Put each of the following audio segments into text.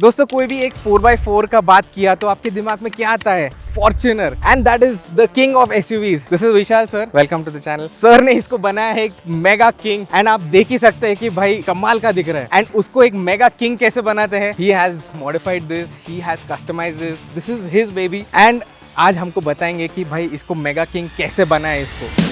दोस्तों कोई भी एक 4x4 का बात किया तो आपके दिमाग में क्या आता है? Fortuner, and that is the king of SUVs. This is Vishal sir, welcome to the channel. Sir ने इसको बनाया है एक मेगा किंग, एंड आप देख ही सकते हैं कि भाई कमाल का दिख रहा है। एंड उसको एक मेगा किंग कैसे बनाते हैं? He has modified this, he has customised this, this is his baby. And आज हमको बताएंगे कि भाई इसको मेगा किंग कैसे बनाए इसको।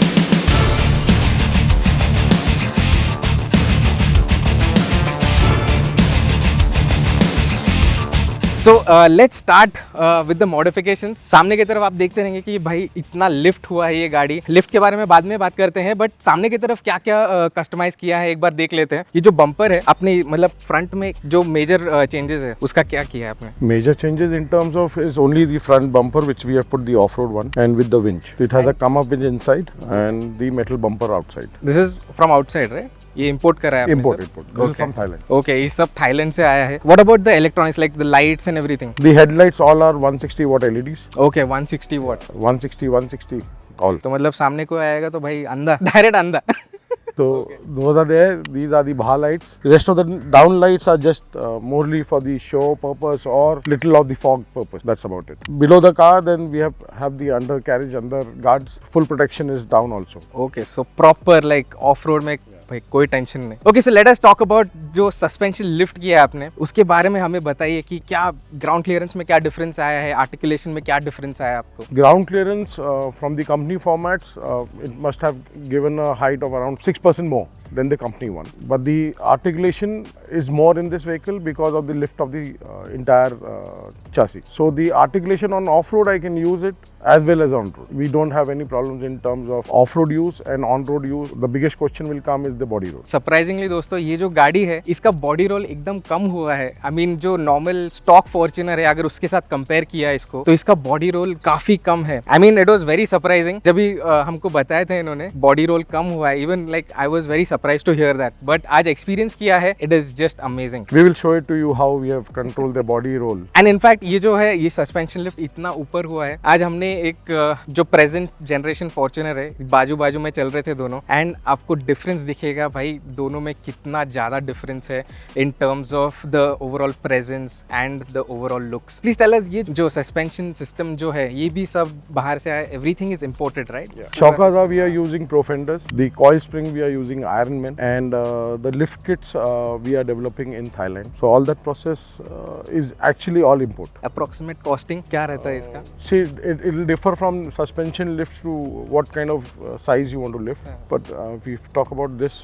So let's start with the modifications. सामने की तरफ आप देखते रहेंगे कि भाई इतना लिफ्ट हुआ है ये गाड़ी। लिफ्ट के बारे में बाद में बात करते हैं, बट सामने की तरफ क्या क्या कस्टमाइज किया है एक बार देख लेते हैं। ये जो बम्पर है अपने मतलब फ्रंट में जो मेजर चेंजेस है उसका क्या किया है आपने? Major changes in terms of is only the front bumper, which we have put the off-road one, and with the winch. It has a come-up winch inside and the metal bumper outside. This is from outside right? ये import करा है आपने? Import. This is from Thailand. Okay, ये सब Thailand से आया है। What about the electronics like the lights and everything? The headlights all are 160 watt LEDs. Okay, 160 what. 160 all. तो मतलब सामने को आएगा तो भाई अंधा, डायरेक्ट अंधा। So those are there. These are the Baha lights. Rest of the down lights are just morely for the show purpose or little of the fog purpose. That's about it. Below the car, then we have the undercarriage, under guards. Full protection is down also. Okay, so proper like of road में भाई कोई tension नहीं। Okay, so let us talk about जो suspension lift किया है आपने, उसके बारे में हमें बताइए कि क्या ग्राउंड क्लियरेंस में क्या डिफरेंस आया है, आर्टिकुलेशन में क्या डिफरेंस आया आपको? Ground clearance from the company formats, it must have given a height of around 6% more than the company one. But the articulation is more in this vehicle because of the lift of the entire chassis. So the articulation on off-road, I can use it as well as on-road. We don't have any problems in terms of off-road use and on-road use. The biggest question will come is the body roll. Surprisingly दोस्तों ये जो गाड़ी है इसका body roll एकदम कम हुआ है। I mean जो नॉर्मल स्टॉक फॉर्च्यूनर है अगर उसके साथ कंपेयर किया इसको तो इसका बॉडी रोल काफी कम है। I mean it was very surprising जब भी हमको बताए थे इन्होंने बॉडी रोल कम हुआ है। Even like I was very surprised to hear that, but आज एक्सपीरियंस किया है, it is just amazing. We will show it to you how we have controlled the body roll. And in fact ये जो है ये सस्पेंशन लिफ्ट इतना ऊपर हुआ है। आज हमने एक जो प्रेजेंट जनरेशन फॉर्च्यूनर है बाजू बाजू में चल रहे थे दोनों, एंड आपको डिफरेंस दिखेगा भाई दोनों में कितना ज़्यादा डिफरेंस है in terms of the overall presence and the overall looks. Please tell us ये जो सस्पेंशन सिस्टम जो है ये भी सब बाहर से आया, everything is imported right? Shockas we are using Pro Fenders. The coil spring we are using Ironman, and the lift kits we are developing in Thailand. So all that process is actually all import. Approximate costing क्या रहता है इसका? See, it will differ from suspension lift to what kind of size you want to lift. But if we talk about this,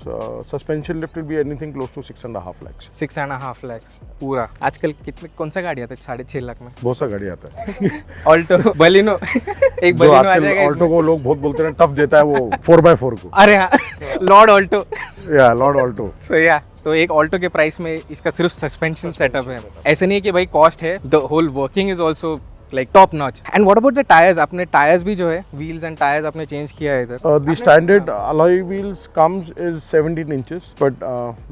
suspension lift will be anything close to 6.5 lakhs. 6.5 lakh पूरा। आजकल कितने कौन सा गाड़ी आता है 6.5 लाख में? बहुत सा गाड़ी आता है ऑल्टो, बलिनो, एक जो बलिनो आ आजकल जाएगा ऑल्टो इसमें। को लोग बहुत बोलते हैं टफ देता है वो 4x4 को। अरे हाँ, लॉर्ड ऑल्टो। या लॉर्ड ऑल्टो। सो या तो एक ऑल्टो के प्राइस में इसका सिर्फ सस्पेंशन सेटअप है। ऐसे नहीं है कि भाई कॉस्ट है, the whole working is also like top notch. And what about the tyres? आपने टायर्स भी जो है व्हील्स एंड टायर्स आपने चेंज किया है इधर। The standard alloy wheels comes is 17 inches, but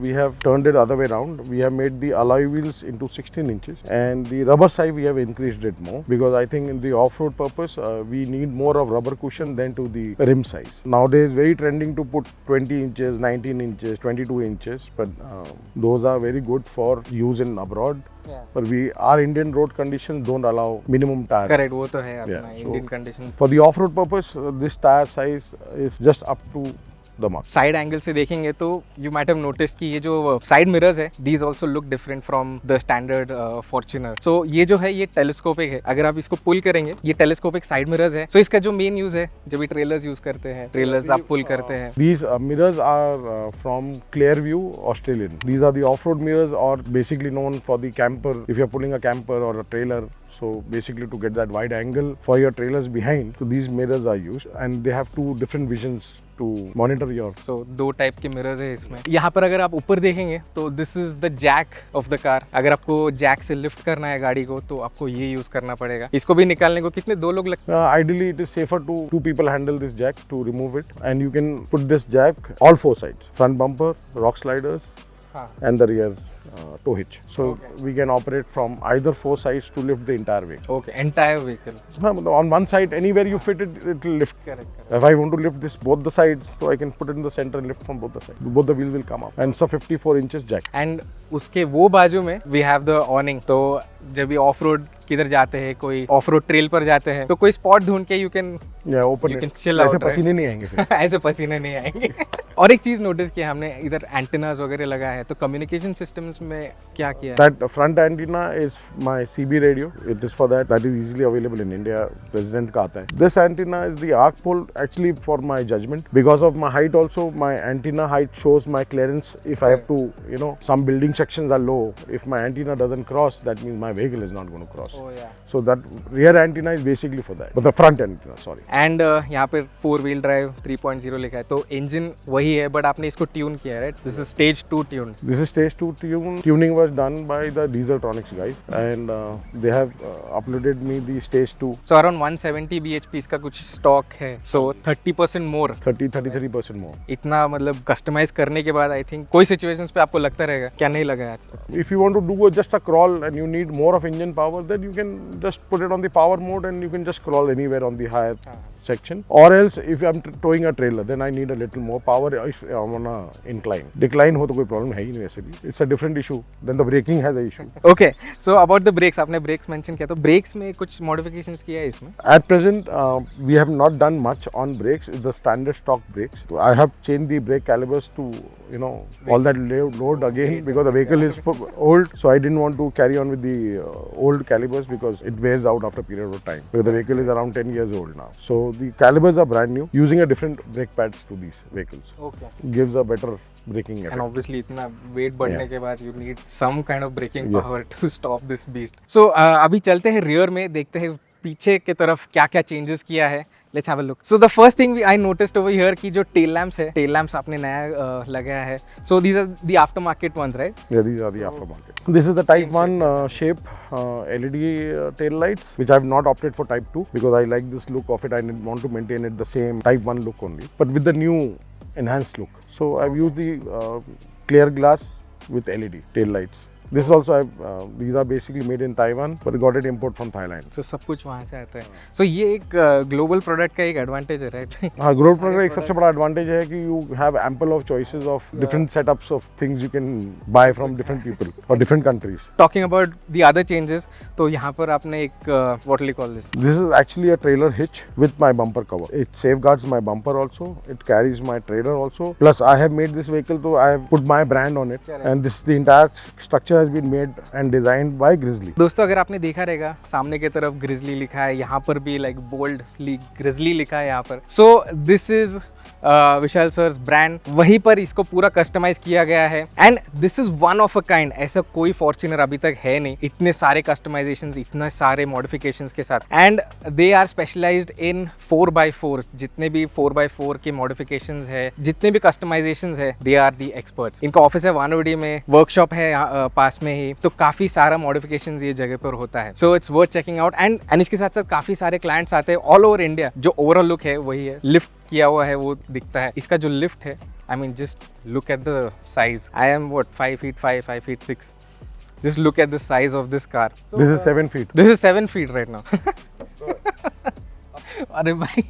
we have turned it other way around. We have made the alloy wheels into 16 inches, and the rubber side we have increased it more because I think in the off-road purpose we need more of rubber cushion than to the rim size. Nowadays very trending to put 20 inches, 19 inches, 22 inches, but those are very good for use in abroad. But our Indian road conditions don't allow minimum tire. Correct, वो तो है अपना Yeah, so- Indian condition. For the off-road purpose, this tire size is just up to the mark. Side angle से देखेंगे तो you might have notice कि ये जो साइड मिरर्स है these also look different from the standard Fortuner. So ये जो है ये टेलीस्कोपिक है, अगर आप इसको पुल करेंगे ये टेलीस्कोपिक साइड मिरर्स है। सो इसका जो मेन यूज है जब ये ट्रेलर्स यूज करते हैं, ट्रेलर्स आप पुल करते हैं। These mirrors are from Clearview, Australian. These are the off-road mirrors, or basically known for the camper. If you're pulling a camper or a trailer, so basically to get that wide angle for your trailers behind, so these mirrors are used, and they have two different visions to monitor your. सो दो type के mirrors है इसमें। यहाँ पर अगर आप ऊपर देखेंगे तो this is the jack of the car. अगर आपको जैक से लिफ्ट करना है गाड़ी को तो आपको ये यूज करना पड़ेगा। इसको भी निकालने को कितने दो लोग लगते Ideally, it is safer to two people handle this jack to remove it, and you can put this jack all four sides: front bumper, rock sliders, हाँ। and the rear tow hitch. So we can operate from either four sides to lift the entire vehicle. Okay, entire vehicle. On one side, anywhere you fit it, it will lift. Correct. If I want to lift this both the sides, so I can put it in the center and lift from both the sides. Both the wheels will come up. And it's a 54 inches jack. And उसके वो बाजू में we have the ऑनिंग, तो जब भी of road किधर जाते हैं, कोई ऑफ रोड ट्रेल पर जाते हैं, तो कोई स्पॉट ढूंढ के you can open You can chill out, ऐसे right? पसीने नहीं आएंगे फिर. ऐसे पसीने नहीं आएंगे. और एक चीज नोटिस किया हमने, इधर एंटेनास वगैरह लगा है, तो कम्युनिकेशन सिस्टम्स में क्या किया है? That front antenna is my CB radio. It is for that. That is easily available in India. President का आता है. This antenna is the arc pole actually for my judgment. Because of my height also, my antenna height shows my clearance. If I have to, some building sections are low. If my antenna doesn't cross, that means my vehicle is not going to cross. Oh, yeah. So that rear antenna is basically for that. But the front antenna, sorry. And यहाँ पे 4-wheel drive 3.0 लिखा है, तो engine वही है but आपने इसको tune किया है, right? This is stage 2 tune. This is stage 2 tune. Tuning was done by the Dieseltronics guys, and they have uploaded me the stage 2. So around 170 bhp इसका कुछ स्टॉक है, सो 30% मोर. 33% more. इतना मतलब कस्टमाइज करने के बाद आई थिंक कोई situations पे आपको लगता रहेगा क्या नहीं लगा आज. If you want to do just a crawl and you need more of engine power, then you can just put it on the power mode and you can just crawl anywhere on the higher section. Or else, if I'm towing a trailer, then I need a little more power if I'm on a incline. Decline हो तो कोई problem है ही नहीं वैसे भी. It's a different issue. Then the braking has a issue. Okay, so about the brakes, आपने brakes mention किया, तो ब्रेक्स में कुछ मॉडिफिकेशंस किया है इसमें? At present, we have not done much on brakes. It's the standard stock brakes. So I have changed the brake calibers to, all that load again because the vehicle is old. So I didn't want to carry on with the old calibers because it wears out after a period of time. Because the vehicle is around 10 years old now. So the calibers are brand new. Using a different brake pads to these vehicles okay. gives a better braking effect. And obviously इतना weight बढ़ने के बाद you need some kind of braking Yes. Power to stop this beast. So अभी चलते हैं rear में, देखते हैं पीछे के तरफ क्या क्या चेंजेस किया है. Let's have a look. So the first thing I noticed over here की जो टेल लैंप्स है, टेल लैंप्स आपने नया लगाया है. So these are the after market ones, right? Yeah, these are the aftermarket. This is the Type 1 shape LED tail lights, which I have not opted for Type 2 because I like this look of it. I want to maintain it the same Type 1 look only, but with the new enhanced look. So I've used the clear glass with LED tail lights. This is also these are basically made in Taiwan, but got it import from Thailand. सो सब कुछ वहाँ से आता है. सो ये एक global product का एक एडवांटेज है, राइट? हाँ, ग्रोथ प्रोडक्ट एक सबसे बड़ा एडवांटेज है कि you have ample of choices of different setups of things you can buy from different people or different countries. Talking about the other changes, तो यहाँ पर आपने एक what will call this? This is actually a trailer hitch with my bumper cover. It safeguards my bumper also. It carries my trailer also. Plus, I have made this vehicle, so I have put my brand on it. Correct. And this the entire structure has been made and designed by Grizzly. दोस्तों अगर आपने देखा रहेगा, सामने की तरफ grizzly लिखा है, यहाँ पर भी लाइक बोल्डली ग्रिजली लिखा है यहाँ पर. So this is Vishal sir's brand, वहीं पर इसको पूरा कस्टमाइज किया गया है. And this is one of a kind. ऐसा कोई फॉर्च्यूनर अभी तक है नहीं, इतने सारे कस्टमाइजेशंस, इतने सारे मॉडिफिकेशंस के साथ. And they are specialised in 4x4. जितने भी 4x4 के मॉडिफिकेशंस है, जितने भी कस्टमाइजेशंस है, दे आर दी एक्सपर्ट्स. इनका ऑफिस है वानवडी में, वर्कशॉप है पास में ही, तो काफी सारा मॉडिफिकेशंस ये जगह पर होता है. So it's worth checking out. And इसके साथ साथ काफी सारे क्लाइंट्स आते हैं ऑल ओवर इंडिया. जो ओवरऑल लुक है वही है, लिफ्ट किया हुआ है वो दिखता है. इसका जो लिफ्ट है, I mean just look at the size. I am 5 feet 5, 5 feet 6. Just look at the size of this car. This is 7 feet. This is 7 feet right now. अरे भाई.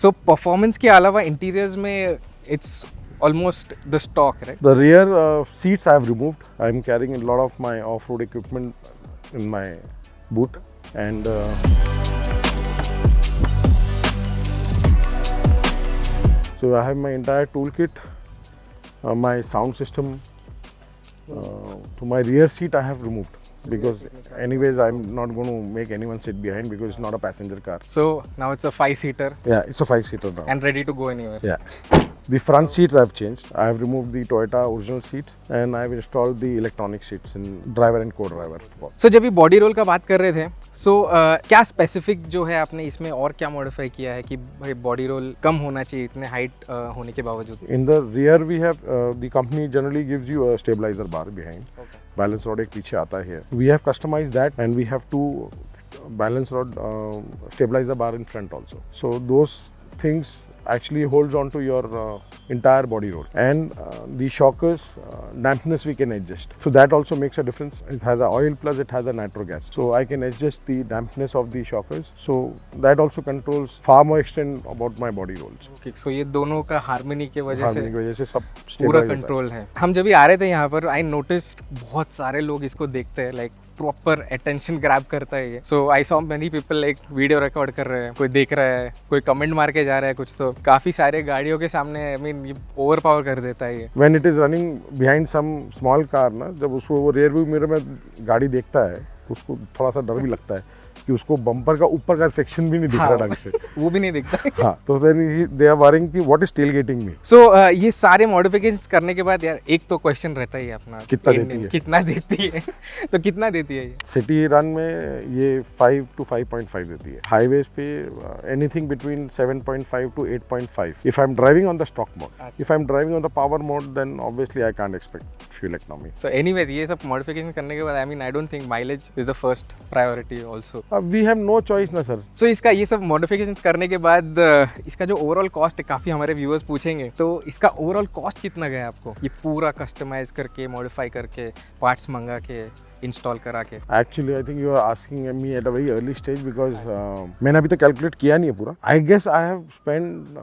So performance के अलावा interiors में it's almost the stock, right? The rear seats I have removed. I am carrying a lot of my off-road equipment in my boot, and so I have my entire toolkit, my sound system. To my rear seat I have removed because anyways I'm not going to make anyone sit behind because it's not a passenger car. So now it's a 5-seater Yeah, it's a 5-seater now. and ready to go anywhere. Yeah. The front seats I've changed. I have removed the Toyota original seats and I've installed the electronic seats in driver and co-driver. So जब ये body roll का बात कर रहे थे, so क्या specific जो है आपने इसमें और क्या मॉडिफाई किया है कि भाई बॉडी रोल कम होना चाहिए इतने हाइट होने के बावजूद? In the rear we have the company generally gives you a stabilizer bar behind. Okay. Balance rod एक पीछे आता है. We have customized that and we have two balance rod stabilizer bar in front also. So those things actually holds on to your entire body roll, and the shockers dampness we can adjust, so that also makes a difference. It has a oil plus it has a nitro gas, so I can adjust the dampness of the shockers, so that also controls far more extent about my body rolls. सो ये दोनों का harmony की वजह से harmony की वजह से सब पूरा stabilize होता है। कंट्रोल है। हम जब भी आ रहे थे यहाँ पर आई नोटिस बहुत सारे लोग इसको देखते हैं, लाइक प्रॉपर अटेंशन ग्रैब करता है ये। So I saw many people like video record कर रहे हैं, कोई देख रहा है, कोई कमेंट मार के जा रहा है कुछ, तो काफ़ी सारे गाड़ियों के सामने आई मीन ये ओवर पावर कर देता है ये। When it is running behind some small car ना, जब उसको वो rear view mirror में गाड़ी देखता है तो उसको थोड़ा सा डर भी लगता है कि उसको बम्पर का ऊपर का सेक्शन भी नहीं दिख रहा ढंग से। वो भी नहीं दिखता। हाँ, तो then they are worrying कि what is tailgating me। सो ये सारे मॉडिफिकेशंस करने के बाद यार एक तो क्वेश्चन रहता ही है अपना, कितना देती है? कितना देती है तो कितना देती है ये? सिटी रन में ये 5 to 5.5 देती है, highways pay anything between 7.5 to 8.5 if I'm driving on the stock mode। if I'm driving on the power mode then obviously I can't expect fuel economy। So anyways ये सब modification करने के बाद I mean I don't think mileage is the first priority also. We have no choice ना sir. सो इसका ये सब मॉडिफिकेशंस करने के बाद इसका जो ओवरऑल कॉस्ट है, काफ़ी हमारे व्यूअर्स पूछेंगे, तो इसका ओवरऑल कॉस्ट कितना गया आपको ये पूरा कस्टमाइज करके, मॉडिफाई करके, पार्ट्स मंगा के, इंस्टॉल करा के? Actually I think you are asking me at a very early stage because मैंने अभी तक कैलकुलेट किया नहीं है पूरा। I guess I have spend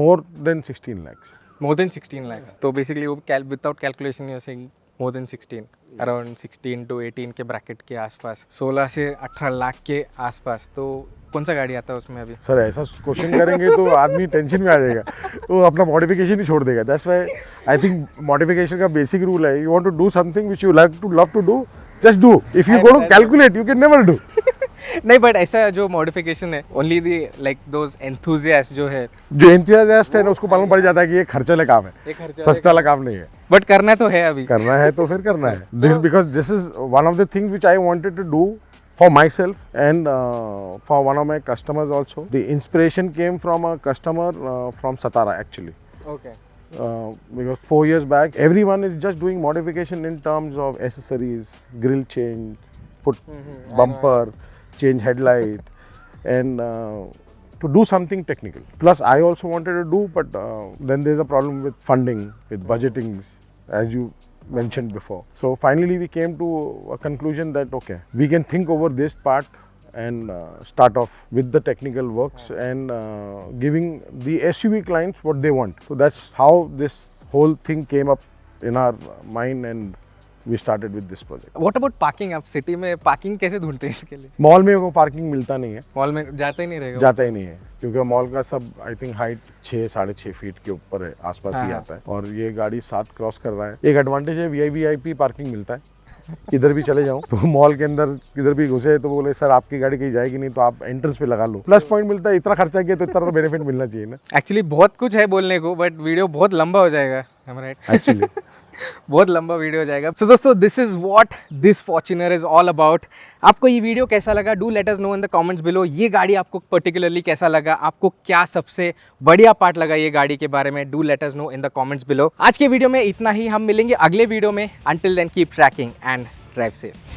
more than 16 lakhs। More than 16 lakhs। तो बेसिकली वो without calculation you are saying more than 16, around 16 to 18 के ब्रैकेट के आसपास, 16 से 18 लाख के आसपास। तो कौन सा गाड़ी आता है उसमें अभी? सर ऐसा क्वेश्चन करेंगे तो आदमी टेंशन में आ जाएगा, वो अपना मॉडिफिकेशन ही छोड़ देगा। That's why I think modification का बेसिक रूल है, you want to do something which you love to do, just do. If you go to calculate you can never do. नहीं, बट ऐसा जो मॉडिफिकेशन है only the like those enthusiast जो है, जो enthusiast है ना उसको मालूम पड़ जाता है कि ये खर्चे वाला काम है, सस्ता वाला काम नहीं है। बट करना तो है, अभी करना है तो फिर करना है। This because this is one of the things which I wanted to do for myself and for one of my customers also. The inspiration came from a customer from Satara actually. Okay. Because 4 years back everyone is just doing modification in terms of accessories, grill change, put bumper, change headlight, and to do something technical. Plus I also wanted to do, but then there's a problem with funding, with budgetings, as you mentioned before. So finally we came to a conclusion that okay, we can think over this part and start off with the technical works and giving the SUV clients what they want. So that's how this whole thing came up in our mind and we started with this project. What about parking? आप city में parking कैसे ढूंढते हैं इसके लिए? Mall में वो parking मिलता नहीं है, मॉल में जाता ही नहीं रहेगा? जाता ही नहीं है, क्योंकि मॉल का सब आई थिंक हाइट 6-6.5 फीट के ऊपर है, आसपास ही आता है, और ये गाड़ी 7 क्रॉस कर रहा है। एक एडवांटेज है, वीआईपी पार्किंग मिलता है, किधर भी चले जाऊँ तो मॉल के अंदर किधर भी घुसे तो बोले सर आपकी गाड़ी कहीं जाएगी नहीं तो आप एंट्रेंस पे लगा लो। प्लस पॉइंट मिलता है, इतना खर्चा किया तो इतना तो बेनिफिट मिलना चाहिए ना। एक्चुअली बहुत कुछ है बोलने को, बट वीडियो बहुत लंबा हो जाएगा, राइट? एक्चुअली बहुत लंबा वीडियो हो जाएगा। सो दोस्तों, this is what this Fortuner is all about. आपको ये वीडियो कैसा लगा? Do let us know in the comments below. ये गाड़ी आपको पर्टिकुलरली कैसा लगा? आपको क्या सबसे बढ़िया पार्ट लगा ये गाड़ी के बारे में? Do let us know in the comments below. आज के वीडियो में इतना ही, हम मिलेंगे अगले वीडियो में। Until then keep tracking and drive safe.